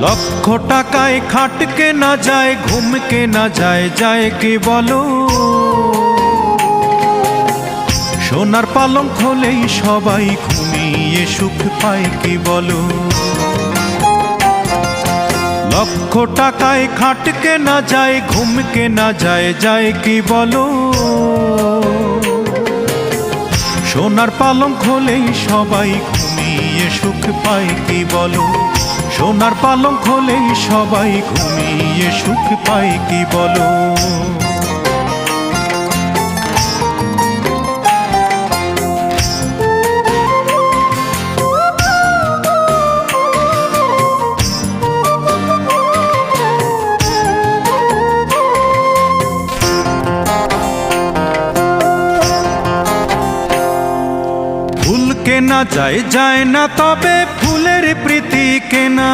লক্ষ টাকায় খাট কেনা যায়, ঘুম কেনা যায়, যায় কি বলো? সোনার পালঙ্ক হলেই সবাই ঘুমিয়ে সুখ পায় কি বলো? লক্ষ টাকায় খাট কেনা যায়, ঘুম কেনা যায়, যায় কি বলো? সোনার পালঙ্ক হলেই সবাই ঘুমিয়ে সুখ পায় কি বলো? সোনার পালঙ্ক হলেই সবাই ঘুমিয়ে সুখ পায় কি বলো? ফুল কেনা যায়, যায় না তবে ফুলের প্রীতি কেনা।